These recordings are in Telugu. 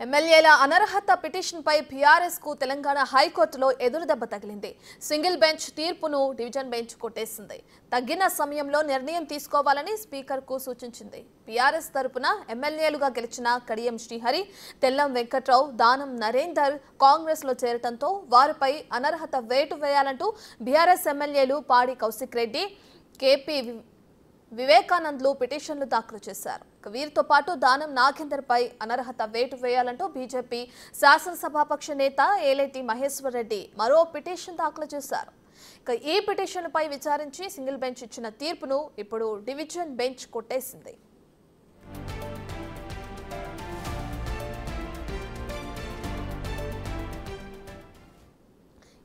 ఎమ్మెల్యేల అనర్హత పిటిషన్పై బీఆర్ఎస్ కు తెలంగాణ హైకోర్టులో ఎదురుదెబ్బ తగిలింది. సింగిల్ బెంచ్ తీర్పును డివిజన్ బెంచ్ కొట్టేసింది. తగ్గిన సమయంలో నిర్ణయం తీసుకోవాలని స్పీకర్ కు సూచించింది. బీఆర్ఎస్ తరపున ఎమ్మెల్యేలుగా గెలిచిన కడియం శ్రీహరి, తెల్లం వెంకట్రావు, దానం నరేందర్ కాంగ్రెస్ లో చేరటంతో వారిపై అనర్హత వేటు వేయాలంటూ బీఆర్ఎస్ ఎమ్మెల్యేలు పాడి కౌశిక్ రెడ్డి, కేపీ వివేకానంద్లు పిటిషన్లు దాఖలు చేశారు. వీరితో పాటు దానం నాగేందర్ పై అనర్హత వేటు వేయాలంటూ బీజేపీ శాసనసభాపక్ష నేత ఏలేటి మహేశ్వర్ రెడ్డి మరో పిటిషన్ దాఖలు చేశారు. ఈ పిటిషన్లపై విచారించి సింగిల్ బెంచ్ ఇచ్చిన తీర్పును ఇప్పుడు డివిజన్ బెంచ్ కొట్టేసింది.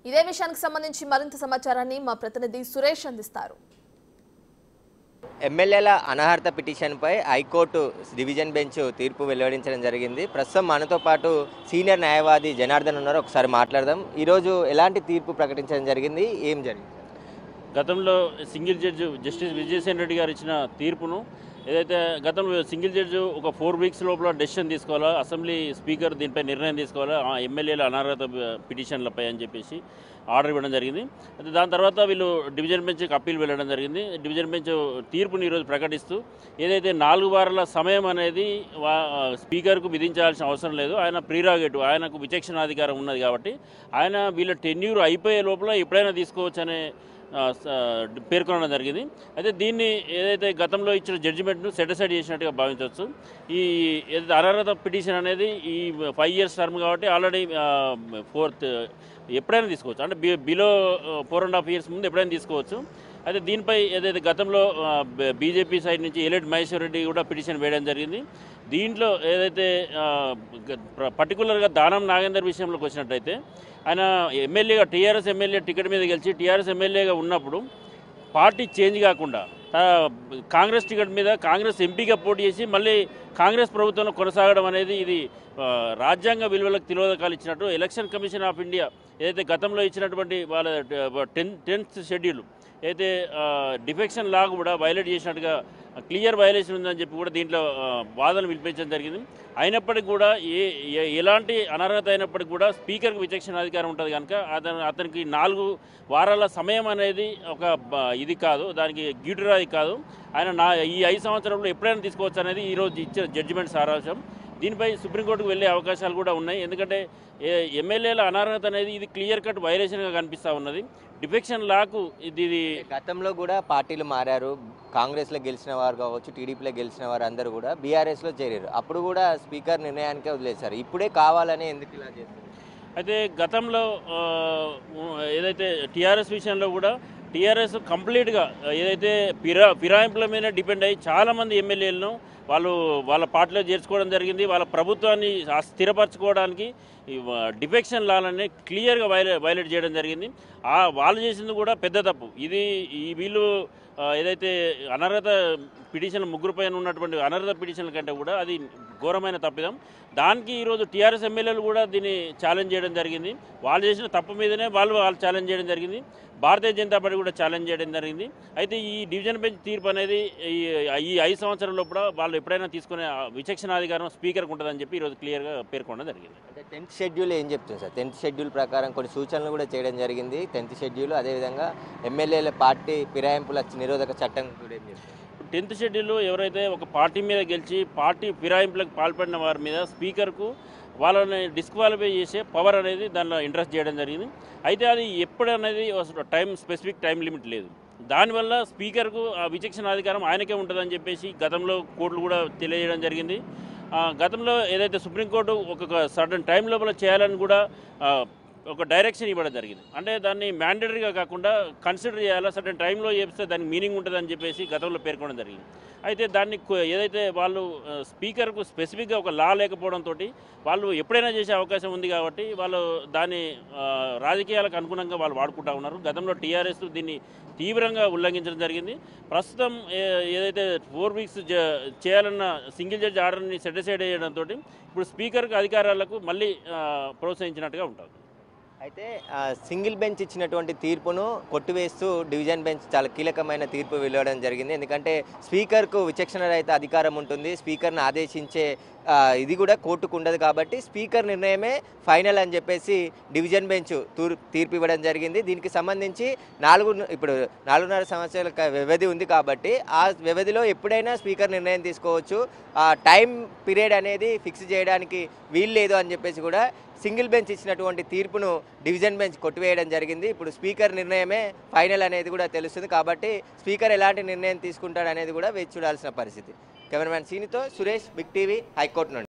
ఇదే విషయానికి సంబంధించి మరింత సమాచారాన్ని మా ప్రతినిధి సురేష్ అందిస్తారు. ఎమ్మెల్యేల అనర్హత పిటిషన్పై హైకోర్టు డివిజన్ బెంచ్ తీర్పు వెలువడించడం జరిగింది. ప్రస్తుతం మనతో పాటు సీనియర్ న్యాయవాది జనార్దన్ ఉన్నారు. ఒకసారి మాట్లాడదాం. ఈరోజు ఎలాంటి తీర్పు ప్రకటించడం జరిగింది, ఏం జరిగింది? గతంలో single judge justice Vijay Sen Reddy గారు ఇచ్చిన తీర్పును ఏదైతే గతంలో సింగిల్ జడ్జి ఒక 4 వీక్స్ లోపల డెసిషన్ తీసుకోవాలా, అసెంబ్లీ స్పీకర్ దీనిపై నిర్ణయం తీసుకోవాలా ఎమ్మెల్యేల అనర్హత పిటిషన్లపై అని చెప్పేసి ఆర్డర్ ఇవ్వడం జరిగింది. అయితే దాని తర్వాత వీళ్ళు డివిజన్ బెంచ్కి అప్పీల్ వెళ్ళడం జరిగింది. డివిజన్ బెంచ్ తీర్పుని ఈరోజు ప్రకటిస్తూ ఏదైతే 4 వారాల సమయం అనేది స్పీకర్కు విధించాల్సిన అవసరం లేదు, ఆయన ప్రీరాగేటివ్, ఆయనకు విచక్షణాధికారం ఉన్నది కాబట్టి ఆయన వీళ్ళ టెన్యూర్ అయిపోయే లోపల ఎప్పుడైనా తీసుకోవచ్చు అనే పేర్కొనడం జరిగింది. అయితే దీన్ని ఏదైతే గతంలో ఇచ్చిన జడ్జిమెంట్ను సెటిసైడ్ చేసినట్టుగా భావించవచ్చు. ఈ ఏదైతే అనర్హత పిటిషన్ అనేది ఈ 5 ఇయర్స్ టర్మ్ కాబట్టి ఆల్రెడీ 4th ఎప్పుడైనా తీసుకోవచ్చు, అంటే బిలో 4.5 ఇయర్స్ ముందు ఎప్పుడైనా తీసుకోవచ్చు. అయితే దీనిపై ఏదైతే గతంలో బీజేపీ సైడ్ నుంచి ఏలేటి మహేశ్వర్ రెడ్డి కూడా పిటిషన్ వేయడం జరిగింది. దీంట్లో ఏదైతే పర్టికులర్గా దానం నాగేందర్ విషయంలోకి వచ్చినట్టయితే ఆయన ఎమ్మెల్యేగా టీఆర్ఎస్ ఎమ్మెల్యే టికెట్ మీద గెలిచి టీఆర్ఎస్ ఎమ్మెల్యేగా ఉన్నప్పుడు పార్టీ చేంజ్ కాకుండా కాంగ్రెస్ టికెట్ మీద కాంగ్రెస్ ఎంపీగా పోటీ చేసి మళ్ళీ కాంగ్రెస్ ప్రభుత్వంలో కొనసాగడం అనేది ఇది రాజ్యాంగ విలువలకు తిలోదకాలు ఇచ్చినట్టు ఎలక్షన్ కమిషన్ ఆఫ్ ఇండియా ఏదైతే గతంలో ఇచ్చినటువంటి వాళ్ళ 10th షెడ్యూల్ అయితే డిఫెక్షన్ లా కూడా వైలేట్ చేసినట్టుగా క్లియర్ వైలేషన్ ఉందని చెప్పి కూడా దీంట్లో వాదనలు వినిపించడం జరిగింది. అయినప్పటికీ కూడా ఎలాంటి అనర్హత అయినప్పటికీ కూడా స్పీకర్కి విచక్షణ అధికారం ఉంటుంది కనుక అతనికి 4 వారాల సమయం అనేది ఒక ఇది కాదు, దానికి గ్యూటరాయి కాదు. ఆయన ఈ 5 సంవత్సరంలో ఎప్పుడైనా తీసుకోవచ్చు అనేది ఈరోజు ఇచ్చిన జడ్జిమెంట్ సారాంశం. దీనిపై సుప్రీంకోర్టుకు వెళ్ళే అవకాశాలు కూడా ఉన్నాయి. ఎందుకంటే ఎమ్మెల్యేల అనర్హత అనేది ఇది క్లియర్ కట్ వైలేషన్గా కనిపిస్తూ ఉన్నది. డిఫెక్షన్ లాకు ఇది గతంలో కూడా పార్టీలు మారారు. కాంగ్రెస్లో గెలిచిన వారు కావచ్చు, టీడీపీలో గెలిచిన వారు అందరూ కూడా బీఆర్ఎస్లో చేరారు. అప్పుడు కూడా స్పీకర్ నిర్ణయానికే వదిలేశారు. ఇప్పుడే కావాలని ఎందుకు ఇలా చేస్తారు? అయితే గతంలో ఏదైతే టీఆర్ఎస్ విషయంలో కూడా టీఆర్ఎస్ కంప్లీట్గా ఏదైతే ఫిరాయింపుల మీద డిపెండ్ అయ్యి చాలామంది ఎమ్మెల్యేలను వాళ్ళ పార్టీలో చేర్చుకోవడం జరిగింది. వాళ్ళ ప్రభుత్వాన్ని స్థిరపరచుకోవడానికి డిఫెక్షన్ లాలని క్లియర్గా వైలేట్ చేయడం జరిగింది. వాళ్ళు చేసింది కూడా పెద్ద తప్పు. వీళ్ళు ఏదైతే అనర్హత పిటిషన్ 3 పైన ఉన్నటువంటి అనర్హత పిటిషన్ల కంటే కూడా అది ఘోరమైన తప్పిదం. దానికి ఈరోజు టీఆర్ఎస్ ఎమ్మెల్యేలు కూడా దీన్ని ఛాలెంజ్ చేయడం జరిగింది. వాళ్ళు చేసిన తప్పు మీదనే వాళ్ళు ఛాలెంజ్ చేయడం జరిగింది. భారతీయ జనతా పార్టీ కూడా ఛాలెంజ్ చేయడం జరిగింది. అయితే ఈ డివిజన్ బెంచ్ తీర్పు అనేది ఈ 5 సంవత్సరాల లోపల వాళ్ళు ఎప్పుడైనా తీసుకునే విచక్షణాధికారం స్పీకర్కి ఉంటుందని చెప్పి ఈరోజు క్లియర్గా పేర్కొనడం జరిగింది. అంటే 10th షెడ్యూల్ ఏం చెప్తుంది సార్? 10th షెడ్యూల్ ప్రకారం కొన్ని సూచనలు కూడా చేయడం జరిగింది. 10th షెడ్యూల్ అదేవిధంగా ఎమ్మెల్యేల పార్టీ ఫిరాయింపుల నిరోధక చట్టం కూడా ఏం చెప్తుంది? 10th షెడ్యూల్ ఎవరైతే ఒక పార్టీ మీద గెలిచి పార్టీ ఫిరాయింపులకు పాల్పడిన వారి మీద స్పీకర్కు వాళ్ళని డిస్క్వాలిఫై చేసే పవర్ అనేది దానిలో ఇంట్రెస్ట్ చేయడం జరిగింది. అయితే అది ఎప్పుడనేది స్పెసిఫిక్ టైం లిమిట్ లేదు. దానివల్ల స్పీకర్కు ఆ విచక్షణాధికారం ఆయనకే ఉంటుందని చెప్పేసి గతంలో కోర్టులు కూడా తెలియజేయడం జరిగింది. గతంలో ఏదైతే సుప్రీంకోర్టు ఒక సర్టన్ టైం లోపల చేయాలని కూడా ఒక డైరెక్షన్ ఇవ్వడం జరిగింది. అంటే దాన్ని మ్యాండేటరీగా కాకుండా కన్సిడర్ చేయాలా, సర్టన్ టైంలో చేస్తే దానికి మీనింగ్ ఉంటుందని చెప్పేసి గతంలో పేర్కొనడం జరిగింది. అయితే దాన్ని ఏదైతే వాళ్ళు స్పీకర్కు స్పెసిఫిక్గా ఒక లా లేకపోవడంతో వాళ్ళు ఎప్పుడైనా చేసే అవకాశం ఉంది కాబట్టి వాళ్ళు దాన్ని రాజకీయాలకు అనుగుణంగా వాళ్ళు వాడుకుంటూ ఉన్నారు. గతంలో టీఆర్ఎస్ దీన్ని తీవ్రంగా ఉల్లంఘించడం జరిగింది. ప్రస్తుతం ఏదైతే 4 వీక్స్ చేయాలన్న సింగిల్ జడ్జి ఆర్డర్ని సెటిసైడ్ చేయడంతో ఇప్పుడు స్పీకర్కు అధికారాలకు మళ్ళీ ప్రోత్సహించినట్టుగా ఉంటుంది. అయితే సింగిల్ బెంచ్ ఇచ్చినటువంటి తీర్పును కొట్టివేస్తూ డివిజన్ బెంచ్ చాలా కీలకమైన తీర్పు వెలువడడం జరిగింది. ఎందుకంటే స్పీకర్కు విచక్షణ రహిత అధికారం ఉంటుంది. స్పీకర్ను ఆదేశించే ఇది కూడా కోర్టుకు ఉండదు కాబట్టి స్పీకర్ నిర్ణయమే ఫైనల్ అని చెప్పేసి డివిజన్ బెంచ్ తీర్పు ఇవ్వడం జరిగింది. దీనికి సంబంధించి ఇప్పుడు 4.5 సంవత్సరాల వ్యవధి ఉంది కాబట్టి ఆ వ్యవధిలో ఎప్పుడైనా స్పీకర్ నిర్ణయం తీసుకోవచ్చు. ఆ టైం పీరియడ్ అనేది ఫిక్స్ చేయడానికి వీలు లేదు అని చెప్పేసి కూడా సింగిల్ బెంచ్ ఇచ్చినటువంటి తీర్పును డివిజన్ బెంచ్ కొట్టివేయడం జరిగింది. ఇప్పుడు స్పీకర్ నిర్ణయమే ఫైనల్ అనేది కూడా తెలుస్తుంది కాబట్టి స్పీకర్ ఎలాంటి నిర్ణయం తీసుకుంటాడు అనేది కూడా వేచి చూడాల్సిన పరిస్థితి. కెమెరామ్యాన్ సీనితో సురేష్, బిగ్ టీవీ, హైకోర్టు నుండి.